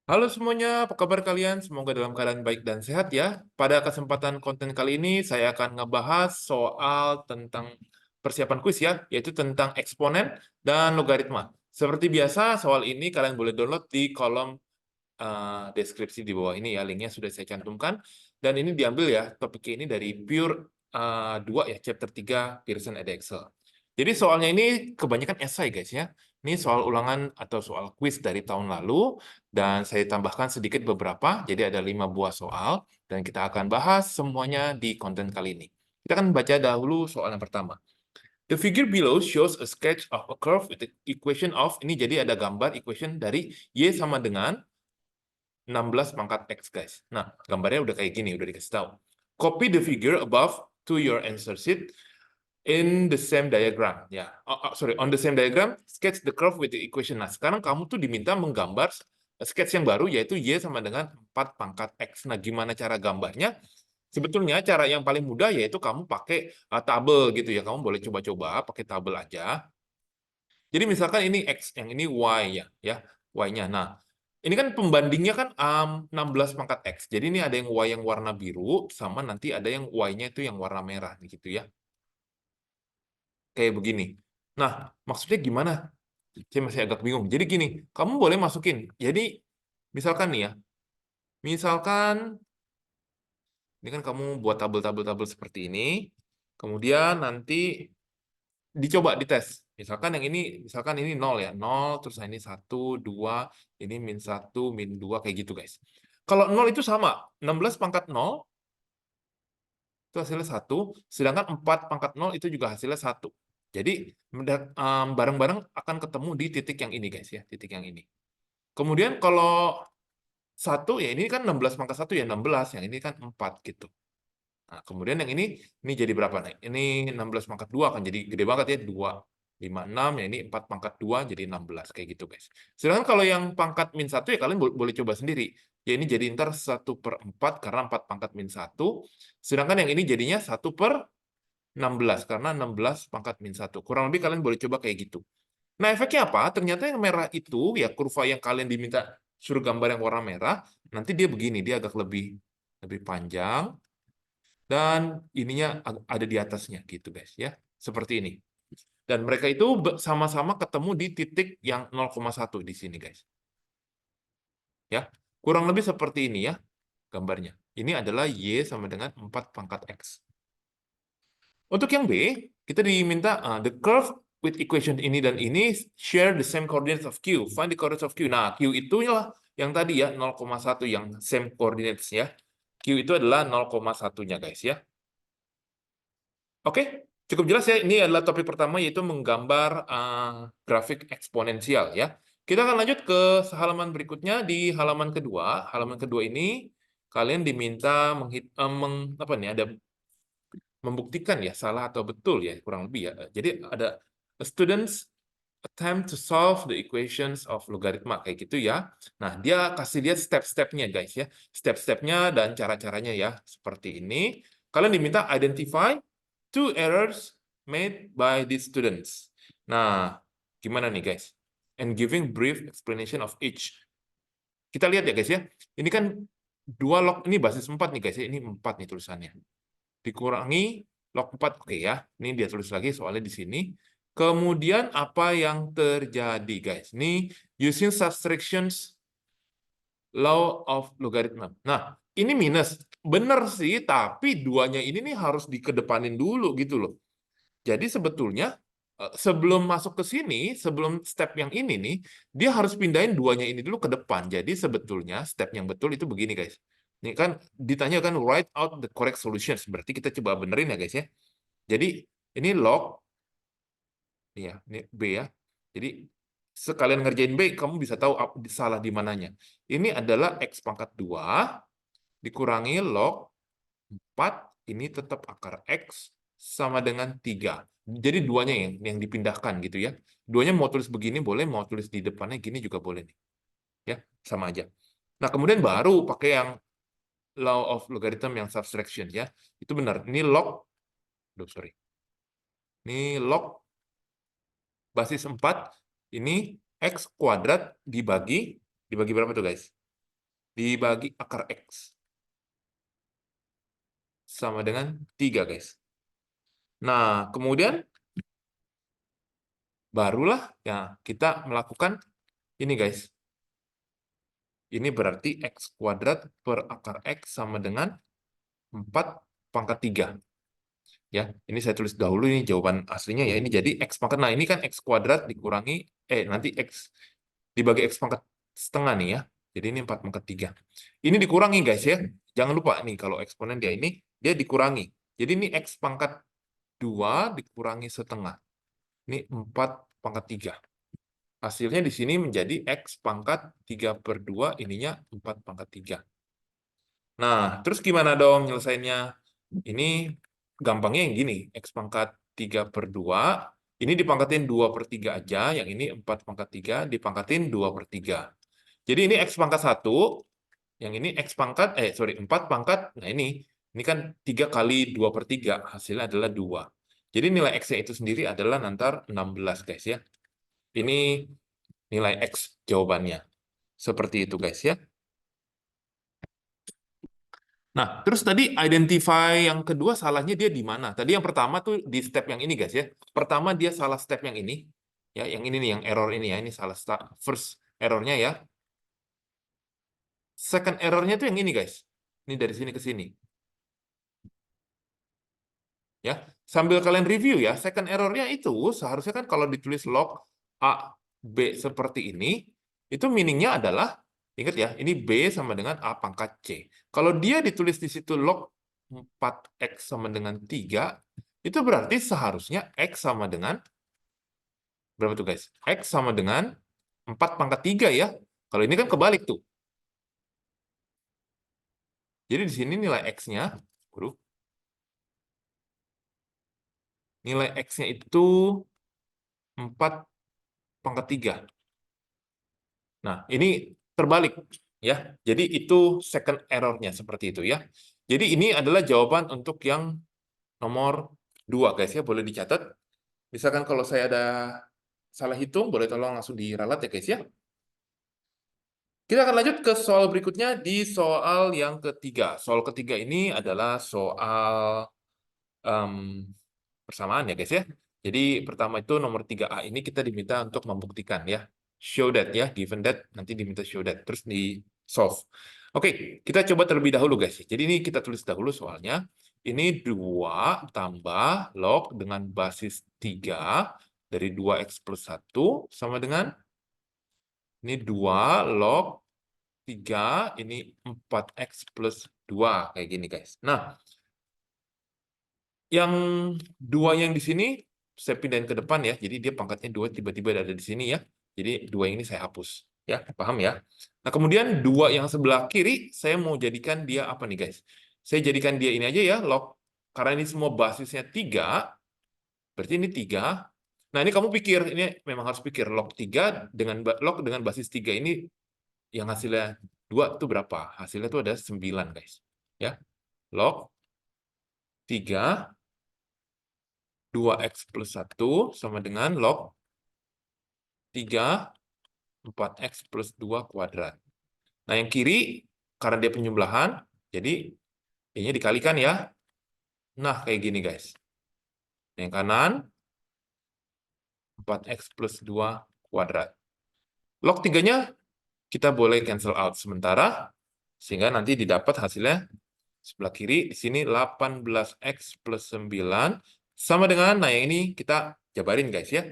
Halo semuanya, apa kabar kalian? Semoga dalam keadaan baik dan sehat ya. Pada kesempatan konten kali ini, saya akan ngebahas soal tentang persiapan kuis ya, yaitu tentang eksponen dan logaritma. Seperti biasa, soal ini kalian boleh download di kolom deskripsi di bawah ini ya, linknya sudah saya cantumkan. Dan ini diambil ya, topiknya ini dari Pure 2 ya, chapter 3, Pearson Edexcel. Jadi soalnya ini kebanyakan esai guys ya. Ini soal ulangan atau soal kuis dari tahun lalu, dan saya tambahkan sedikit beberapa, jadi ada 5 buah soal, dan kita akan bahas semuanya di konten kali ini. Kita akan baca dahulu soal yang pertama. The figure below shows a sketch of a curve with the equation of, ini jadi ada gambar equation dari Y sama dengan 16 pangkat X, guys. Nah, gambarnya udah kayak gini, udah dikasih tahu. Copy the figure above to your answer sheet in the same diagram. Ya, sorry, on the same diagram, sketch the curve with the equation. Nah, sekarang kamu tuh diminta menggambar sketch yang baru, yaitu Y sama dengan 4 pangkat X. Nah, gimana cara gambarnya? Sebetulnya cara yang paling mudah yaitu kamu pakai tabel gitu ya. Kamu boleh coba-coba pakai tabel aja. Jadi misalkan ini X, yang ini Y ya, Y-nya. Nah, ini kan pembandingnya kan 16 pangkat X. Jadi ini ada yang Y yang warna biru, sama nanti ada yang Y-nya itu yang warna merah, gitu ya. Kayak begini. Nah, maksudnya gimana? Saya masih agak bingung. Jadi gini, kamu boleh masukin. Jadi, misalkan nih ya, misalkan, ini kan kamu buat tabel-tabel seperti ini, kemudian nanti dicoba dites. Misalkan ini 0 ya, 0, terus ini 1, 2, ini min 1, min 2, kayak gitu guys. Kalau 0 itu sama, 16 pangkat 0, itu hasilnya 1, sedangkan 4 pangkat 0 itu juga hasilnya 1. Jadi, bareng-bareng akan ketemu di titik yang ini guys ya, titik yang ini. Kemudian kalau 1, ya ini kan 16 pangkat 1 ya 16, yang ini kan 4 gitu. Nah, kemudian yang ini jadi berapa nih? Ini 16 pangkat 2 akan jadi gede banget ya, 2, 5, 6, ya ini 4 pangkat 2 jadi 16, kayak gitu guys. Sedangkan kalau yang pangkat min 1 ya kalian boleh coba sendiri. Ya ini jadi ntar 1/4 karena 4 pangkat min 1, sedangkan yang ini jadinya 1/16 karena 16 pangkat min 1. Kurang lebih kalian boleh coba kayak gitu. Nah, efeknya apa? Ternyata yang merah itu, ya kurva yang kalian diminta suruh gambar yang warna merah, nanti dia begini, dia agak lebih panjang, dan ininya ada di atasnya gitu guys ya, seperti ini. Dan mereka itu sama-sama ketemu di titik yang 0,1 di sini guys. Ya, kurang lebih seperti ini ya gambarnya. Ini adalah Y sama dengan 4 pangkat X. Untuk yang B, kita diminta the curve with equation ini dan ini share the same coordinates of Q. Find the coordinates of Q. Nah, Q itu yang tadi ya 0,1 yang same coordinates ya. Q itu adalah 0,1-nya guys ya. Oke, cukup jelas ya. Ini adalah topik pertama, yaitu menggambar grafik eksponensial ya. Kita akan lanjut ke halaman berikutnya. Di halaman kedua. Halaman kedua ini kalian diminta ada membuktikan ya salah atau betul ya, kurang lebih ya. Jadi ada students attempt to solve the equations of logaritma kayak gitu ya. Nah, dia kasih lihat step-stepnya guys ya. Step-stepnya dan cara-caranya ya. Seperti ini. Kalian diminta identify 2 errors made by the students. Nah, gimana nih guys? And giving brief explanation of each. Kita lihat ya guys ya. Ini kan dua log, ini basis 4 nih guys ya. Ini 4 nih tulisannya. Dikurangi log 4, oke ya. Ini dia tulis lagi soalnya di sini. Kemudian apa yang terjadi guys? Ini using subtractions law of logarithm. Nah, ini minus. Benar sih, tapi duanya ini nih harus dikedepanin dulu gitu loh. Jadi sebetulnya sebelum masuk ke sini, sebelum step yang ini nih, dia harus pindahin duanya ini dulu ke depan. Jadi sebetulnya step yang betul itu begini guys. Ini kan ditanya kan write out the correct solutions. Berarti kita coba benerin ya guys ya. Jadi ini log, ya, ini B ya. Jadi sekalian ngerjain B, kamu bisa tahu salah di mananya. Ini adalah X pangkat 2 dikurangi log 4, ini tetap akar X sama dengan 3. Jadi duanya yang dipindahkan gitu ya. Duanya mau tulis begini boleh, mau tulis di depannya gini juga boleh nih. Ya, sama aja. Nah, kemudian baru pakai yang law of logarithm yang subtraction ya. Itu benar. Ini log, sorry. Ini log basis 4, ini X kuadrat dibagi berapa tuh guys? dibagi akar X. Sama dengan 3, guys. Nah, kemudian barulah ya kita melakukan ini, guys. Ini berarti X kuadrat per akar X sama dengan 4 pangkat 3. Ya, ini saya tulis dahulu ini jawaban aslinya ya. Ini jadi X pangkat. Nah, ini kan X kuadrat dikurangi, nanti X dibagi X pangkat setengah nih ya. Jadi ini 4 pangkat 3. Ini dikurangi, guys ya. Jangan lupa nih, kalau eksponen dia dikurangi. Jadi ini X pangkat 2 dikurangi setengah. Ini 4 pangkat 3. Hasilnya di sini menjadi X pangkat 3/2, ininya 4 pangkat 3. Nah, terus gimana dong nyelesainnya? Ini gampangnya yang gini, X pangkat 3/2, ini dipangkatin 2/3 aja, yang ini 4 pangkat 3 dipangkatin 2/3. Jadi ini X pangkat 1, yang ini X pangkat, 4 pangkat, nah ini kan 3 kali 2/3, hasilnya adalah 2. Jadi nilai X-nya itu sendiri adalah nanti 16, guys ya. Ini nilai X jawabannya. Seperti itu, guys ya. Nah, terus tadi identify yang kedua salahnya dia di mana? Tadi yang pertama tuh di step yang ini, guys ya. Pertama dia salah step yang ini. Ya, yang ini nih, yang error ini ya. Ini salah first errornya ya. Second errornya tuh yang ini, guys. Ini dari sini ke sini. Ya, sambil kalian review ya, second errornya itu seharusnya kan kalau ditulis log A, B seperti ini, itu meaningnya adalah, ingat ya, ini B sama dengan A pangkat C. Kalau dia ditulis di situ log 4X sama dengan 3, itu berarti seharusnya X sama dengan, berapa tuh guys? X sama dengan 4 pangkat 3 ya. Kalau ini kan kebalik tuh. Jadi di sini nilai X-nya, nilai X-nya itu 4 pangkat 3. Nah, ini terbalik ya. Jadi itu second error-nya seperti itu ya. Jadi ini adalah jawaban untuk yang nomor 2, guys ya. Boleh dicatat. Misalkan kalau saya ada salah hitung, boleh tolong langsung diralat ya, guys ya. Kita akan lanjut ke soal berikutnya di soal yang ketiga. Soal ketiga ini adalah soal persamaan ya, guys ya. Jadi pertama itu nomor 3A ini kita diminta untuk membuktikan ya. Show that ya, given that, nanti diminta show that. Terus di solve. Oke, kita coba terlebih dahulu, guys. Jadi ini kita tulis dahulu soalnya. Ini 2 tambah log dengan basis 3 dari 2X plus 1 sama dengan ini 2 log 3, ini 4X plus 2. Kayak gini, guys. Nah, yang 2 yang di sini, saya pindahin ke depan ya. Jadi dia pangkatnya 2 tiba-tiba ada di sini ya. Jadi 2 ini saya hapus. Ya, paham ya? Nah, kemudian 2 yang sebelah kiri, saya mau jadikan dia apa nih, guys? Saya jadikan dia ini aja ya, log. Karena ini semua basisnya 3, berarti ini 3. Nah, ini kamu pikir, ini memang harus pikir log 3 log dengan basis 3 ini yang hasilnya 2 itu berapa? Hasilnya itu ada 9, guys. Ya. Log 3 2X plus 1 sama dengan log 3 4X plus 2 kuadrat. Nah, yang kiri, karena dia penjumlahan, jadi ini dikalikan ya. Nah, kayak gini, guys. Yang kanan, 4X plus 2 kuadrat. Log 3-nya kita boleh cancel out sementara, sehingga nanti didapat hasilnya sebelah kiri, di sini 18X plus 9, sama dengan, nah yang ini kita jabarin, guys ya.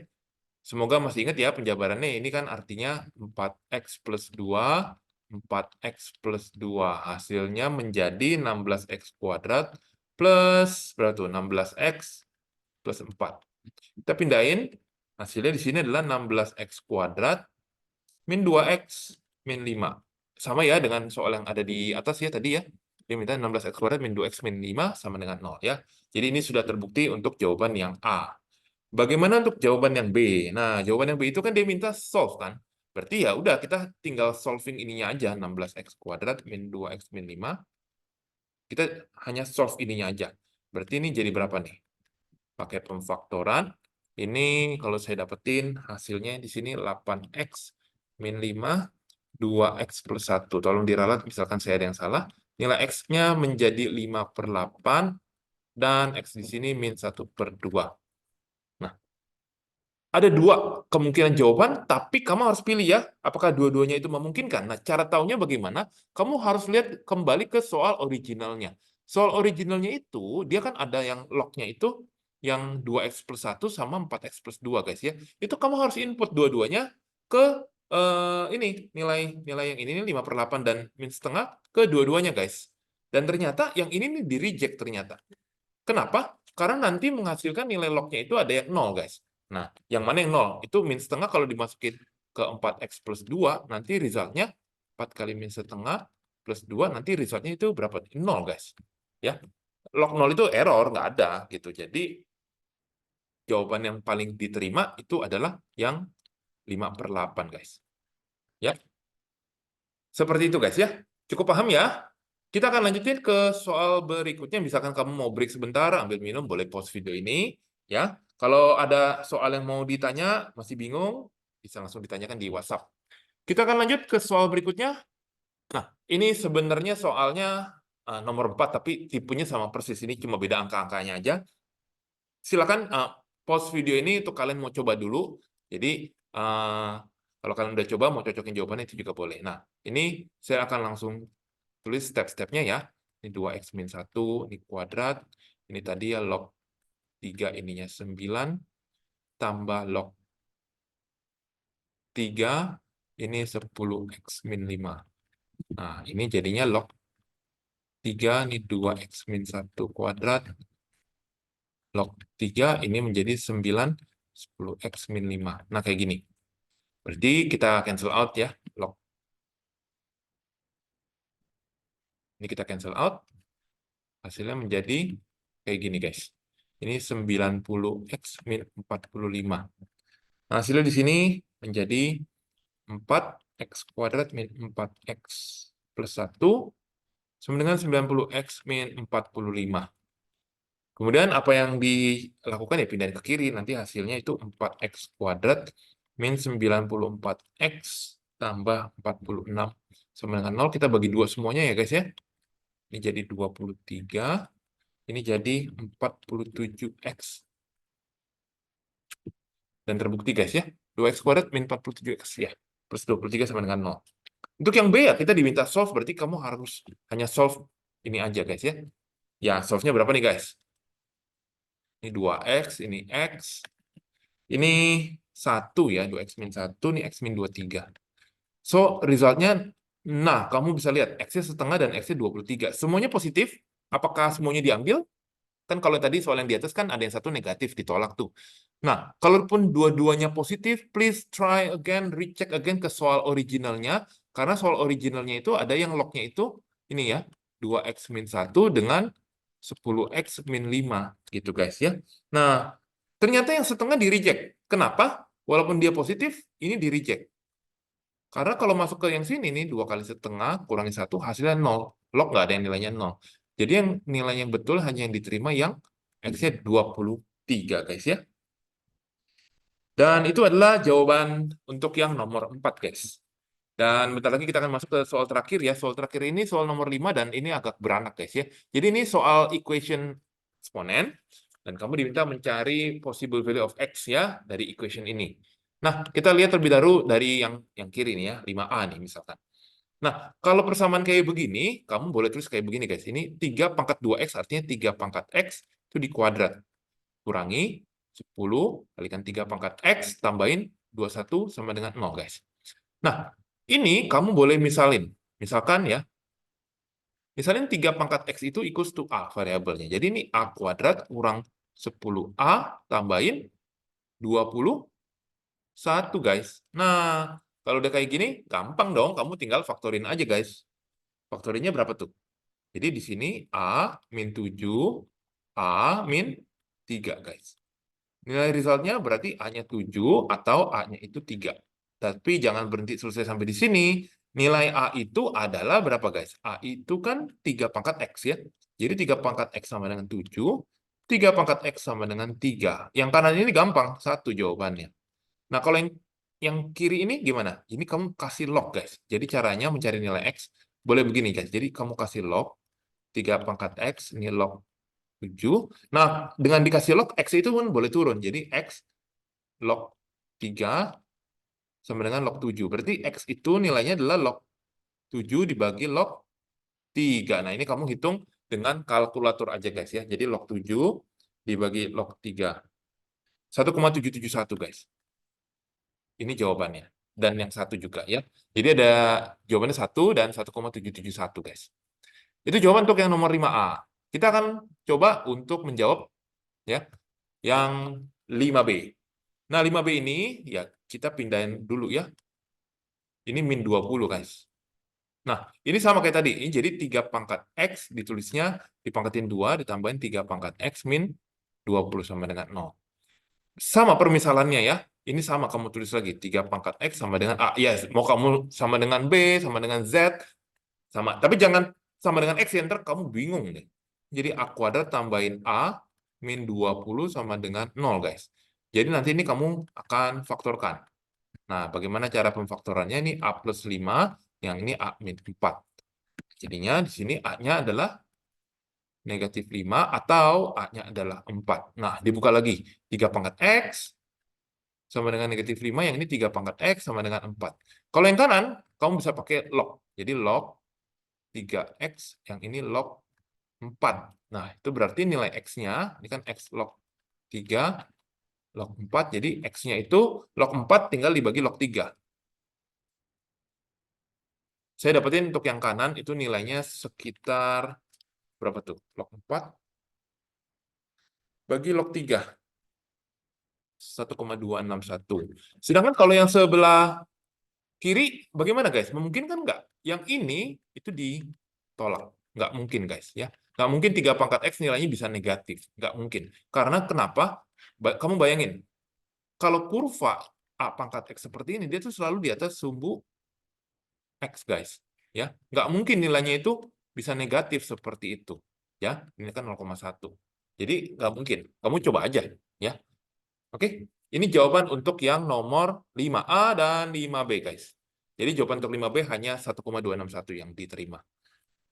Semoga masih ingat ya penjabarannya, ini kan artinya 4X plus 2, 4X plus 2. Hasilnya menjadi 16X kuadrat plus, berapa tuh? 16X plus 4. Kita pindahin, hasilnya di sini adalah 16X kuadrat min 2X min 5. Sama ya dengan soal yang ada di atas ya tadi ya. Dia minta 16X kuadrat min 2X min 5 sama dengan 0 ya. Jadi ini sudah terbukti untuk jawaban yang A. Bagaimana untuk jawaban yang B? Nah, jawaban yang B itu kan dia minta solve kan? Berarti ya udah kita tinggal solving ininya aja, 16X kuadrat min 2X min 5. Kita hanya solve ininya aja. Berarti ini jadi berapa nih? Pakai pemfaktoran. Ini kalau saya dapetin hasilnya di sini 8X min 5 2X plus 1. Tolong diralat, misalkan saya ada yang salah. Nilai X-nya menjadi 5/8, dan X di sini min 1/2. Nah, ada dua kemungkinan jawaban, tapi kamu harus pilih ya, apakah dua-duanya itu memungkinkan. Nah, cara tahunya bagaimana? Kamu harus lihat kembali ke soal originalnya. Soal originalnya itu, dia kan ada yang lognya itu, yang 2X plus 1 sama 4X plus 2, guys ya. Itu kamu harus input dua-duanya ke ini, nilai yang ini 5/8 dan min setengah ke dua-duanya, guys. Dan ternyata yang ini nih di-reject ternyata. Kenapa? Karena nanti menghasilkan nilai lognya itu ada yang 0, guys. Nah, yang mana yang 0? Itu min setengah kalau dimasukin ke 4X plus 2, nanti resultnya 4 kali min setengah plus 2, nanti resultnya itu berapa? 0, guys. Ya, log 0 itu error, nggak ada. Gitu. Jadi, jawaban yang paling diterima itu adalah yang 5/8, guys. Ya, seperti itu, guys. Ya, cukup paham ya? Kita akan lanjutin ke soal berikutnya. Misalkan kamu mau break sebentar, ambil minum, boleh pause video ini. Ya, kalau ada soal yang mau ditanya, masih bingung, bisa langsung ditanyakan di WhatsApp. Kita akan lanjut ke soal berikutnya. Nah, ini sebenarnya soalnya nomor 4, tapi tipenya sama persis. Ini cuma beda angka-angkanya aja. Silakan pause video ini untuk kalian mau coba dulu. Jadi, kalau kalian udah coba, mau cocokin jawabannya itu juga boleh. Nah, ini saya akan langsung tulis step-stepnya ya. Ini 2X min 1, ini kuadrat. Ini tadi ya log 3 ininya 9, tambah log 3, ini 10X min 5. Nah, ini jadinya log 3, ini 2X min 1 kuadrat. Log 3, ini menjadi 9, 10X min 5. Nah, kayak gini. Berarti kita cancel out ya. Log. Ini kita cancel out. Hasilnya menjadi kayak gini, guys. Ini 90X min 45. Nah, hasilnya di sini menjadi 4X kuadrat min 4X plus 1 sama dengan 90X min 45. Kemudian apa yang dilakukan ya pindahin ke kiri, nanti hasilnya itu 4X kuadrat min 94X tambah 46 sama dengan 0. Kita bagi 2 semuanya ya guys ya. Ini jadi 23, ini jadi 47X. Dan terbukti guys ya, 2X kuadrat min 47X ya, plus 23 sama dengan 0. Untuk yang B ya, kita diminta solve, berarti kamu harus hanya solve ini aja guys ya. Ya, solve-nya berapa nih guys? Ini 2X, ini X. Ini 1 ya, 2X min 1, ini X min 23. So, resultnya, nah kamu bisa lihat, X-nya setengah dan X-nya 23. Semuanya positif, apakah semuanya diambil? Kan kalau tadi soal yang di atas kan ada yang satu negatif, ditolak tuh. Nah, kalaupun dua-duanya positif, please try again, recheck again ke soal originalnya, karena soal originalnya itu ada yang lognya itu, ini ya, 2X min 1 dengan 10X min 5, gitu guys ya. Nah, ternyata yang setengah di-reject. Kenapa? Walaupun dia positif, ini di-reject. Karena kalau masuk ke yang sini nih, 2 kali setengah, kurangi 1, hasilnya 0. Log nggak ada yang nilainya 0. Jadi yang nilai yang betul hanya yang diterima yang X-nya 23, guys ya. Dan itu adalah jawaban untuk yang nomor 4, guys. Dan bentar lagi kita akan masuk ke soal terakhir ya. Soal terakhir ini soal nomor 5 dan ini agak beranak, guys ya. Jadi ini soal equation eksponen. Dan kamu diminta mencari possible value of X ya dari equation ini. Nah, kita lihat terlebih dahulu dari yang kiri nih ya, 5A nih misalkan. Nah, kalau persamaan kayak begini, kamu boleh tulis kayak begini guys. Ini 3 pangkat 2X artinya 3 pangkat X itu dikuadrat. Kurangi 10 kalikan 3 pangkat X tambahin 21 sama dengan 0 guys. Nah, ini kamu boleh misalin. Misalkan ya, misalin 3 pangkat X itu equals to A variabelnya. Jadi ini A kuadrat kurang 10A tambahin 21 guys. Nah, kalau udah kayak gini, gampang dong. Kamu tinggal faktorin aja guys. Faktorinnya berapa tuh? Jadi di sini A min 7, A min 3 guys. Nilai resultnya berarti A-nya 7 atau A-nya itu 3. Tapi jangan berhenti selesai sampai di sini. Nilai A itu adalah berapa guys? A itu kan 3 pangkat X ya. Jadi 3 pangkat X sama dengan 7. 3 pangkat X sama dengan 3. Yang kanan ini gampang, 1 jawabannya. Nah, kalau yang yang kiri ini gimana? Ini kamu kasih log, guys. Jadi caranya mencari nilai X, boleh begini, guys. Jadi kamu kasih log, 3 pangkat X, ini log 7. Nah, dengan dikasih log, X itu pun boleh turun. Jadi X log 3 sama dengan log 7. Berarti X itu nilainya adalah log 7 dibagi log 3. Nah, ini kamu hitung dengan kalkulator aja, guys ya. Jadi log 7 dibagi log 3. 1,771, guys. Ini jawabannya. Dan yang satu juga ya. Jadi ada jawabannya 1 dan 1,771, guys. Itu jawaban untuk yang nomor 5A. Kita akan coba untuk menjawab ya yang 5B. Nah, 5B ini ya kita pindahin dulu ya. Ini min 20, guys. Nah, ini sama kayak tadi. Ini jadi 3 pangkat X ditulisnya dipangkatin 2 ditambahin 3 pangkat X min 20 sama dengan 0. Sama permisalannya ya. Ini sama kamu tulis lagi. 3 pangkat X sama dengan A. Ya, mau kamu sama dengan B, sama dengan Z, sama. Tapi jangan sama dengan X, ya, ntar kamu bingung nih. Jadi A kuadrat tambahin A min 20 sama dengan 0, guys. Jadi nanti ini kamu akan faktorkan. Nah, bagaimana cara pemfaktorannya? Ini A plus 5, yang ini A min 4. Jadinya di sini A-nya adalah negatif 5 atau A-nya adalah 4. Nah, dibuka lagi. 3 pangkat X sama dengan negatif 5, yang ini 3 pangkat X sama dengan 4. Kalau yang kanan, kamu bisa pakai log. Jadi log 3X, yang ini log 4. Nah, itu berarti nilai X-nya, ini kan X log 3, log 4, jadi X-nya itu log 4 tinggal dibagi log 3. Saya dapetin untuk yang kanan itu nilainya sekitar, berapa tuh? Log 4 bagi log 3. 1,261. Sedangkan kalau yang sebelah kiri, bagaimana guys? Memungkinkan nggak? Yang ini itu ditolak. Nggak mungkin guys. Ya. Nggak mungkin 3 pangkat X nilainya bisa negatif. Nggak mungkin. Karena kenapa? Kamu bayangin, kalau kurva A pangkat X seperti ini, dia tuh selalu di atas sumbu X guys. Ya, nggak mungkin nilainya itu bisa negatif seperti itu. Ya, ini kan 0,1. Jadi nggak mungkin. Kamu coba aja. Ya. Oke, ini jawaban untuk yang nomor 5A dan 5B, guys. Jadi jawaban untuk 5B hanya 1,261 yang diterima.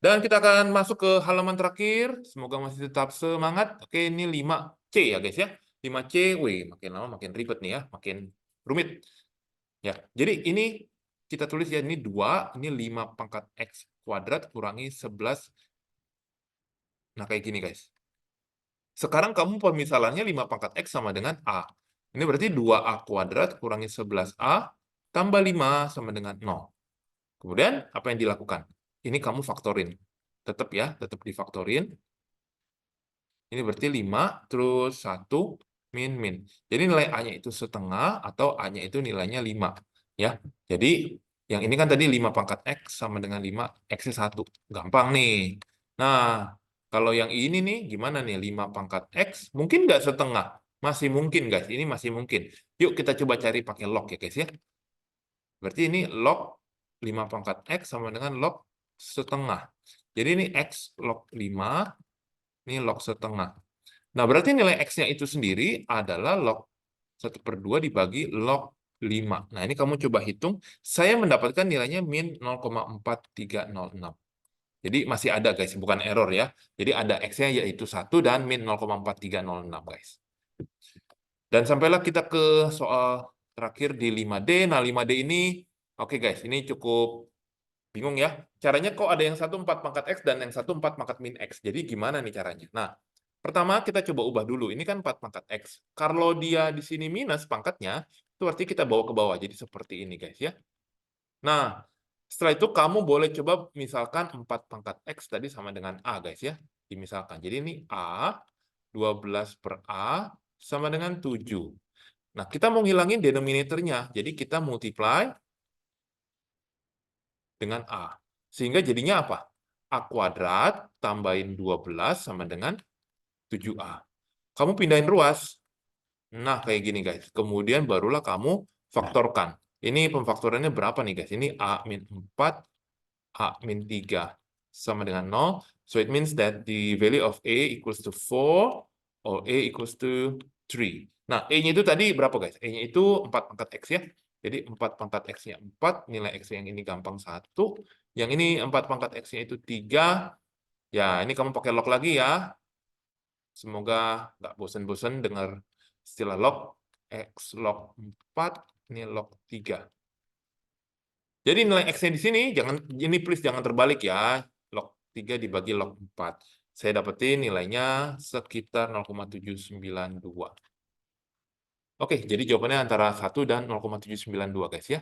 Dan kita akan masuk ke halaman terakhir. Semoga masih tetap semangat. Oke, ini 5C ya, guys ya. 5C, wih, makin lama makin ribet nih ya, makin rumit. Ya, jadi ini kita tulis ya, ini 2, ini 5 pangkat X kuadrat kurangi 11. Nah, kayak gini, guys. Sekarang kamu pemisalannya 5 pangkat X sama dengan A. Ini berarti 2A kuadrat kurangi 11A tambah 5 sama dengan 0. Kemudian, apa yang dilakukan? Ini kamu faktorin. Tetap ya, tetap difaktorin. Ini berarti 5, terus 1, min. Jadi nilai A-nya itu setengah, atau A-nya itu nilainya 5. Ya. Jadi, yang ini kan tadi 5 pangkat X sama dengan 5, X-nya 1. Gampang nih. Nah, kalau yang ini nih, gimana nih? 5 pangkat X, mungkin nggak setengah? Masih mungkin, guys. Ini masih mungkin. Yuk, kita coba cari pakai log ya, guys ya. Berarti ini log 5 pangkat X sama dengan log setengah. Jadi ini X log 5, ini log setengah. Nah, berarti nilai X-nya itu sendiri adalah log 1/2 dibagi log 5. Nah, ini kamu coba hitung. Saya mendapatkan nilainya min 0,4306. Jadi masih ada guys, bukan error ya. Jadi ada X-nya yaitu 1 dan min 0,4306 guys. Dan sampailah kita ke soal terakhir di 5D. Nah, 5D ini, oke guys, ini cukup bingung ya. Caranya kok ada yang 1 4 pangkat X dan yang 1 4 pangkat min X. Jadi gimana nih caranya? Nah, pertama kita coba ubah dulu. Ini kan 4 pangkat X. Kalau dia di sini minus pangkatnya, itu artinya kita bawa ke bawah. Jadi seperti ini guys ya. Nah, setelah itu kamu boleh coba misalkan 4 pangkat X tadi sama dengan A, guys ya. Dimisalkan. Jadi ini A, 12 per A sama dengan 7. Nah, kita mau ngilangin denominatornya. Jadi kita multiply dengan A. Sehingga jadinya apa? A kuadrat tambahin 12 sama dengan 7A. Kamu pindahin ruas. Nah, kayak gini, guys. Kemudian barulah kamu faktorkan. Ini pemfaktorannya berapa nih, guys? Ini A min 4, A min 3 sama dengan 0. So it means that the value of A equals to 4 or A equals to 3. Nah, E-nya itu tadi berapa, guys? E-nya itu 4 pangkat X ya. Jadi 4 pangkat X-nya 4, nilai X yang ini gampang 1. Yang ini 4 pangkat X-nya itu 3. Ya, ini kamu pakai log lagi ya. Semoga nggak bosan-bosan dengar istilah log. X log 4, ini log 3. Jadi nilai X-nya di sini, ini please jangan terbalik ya. Log 3 dibagi log 4. Saya dapetin nilainya sekitar 0,792. Oke, jadi jawabannya antara 1 dan 0,792 guys ya.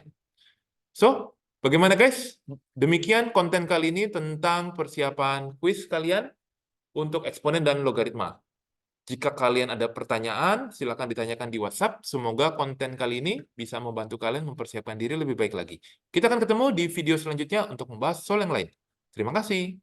So, bagaimana guys? Demikian konten kali ini tentang persiapan kuis kalian untuk eksponen dan logaritma. Jika kalian ada pertanyaan, silakan ditanyakan di WhatsApp. Semoga konten kali ini bisa membantu kalian mempersiapkan diri lebih baik lagi. Kita akan ketemu di video selanjutnya untuk membahas soal yang lain. Terima kasih.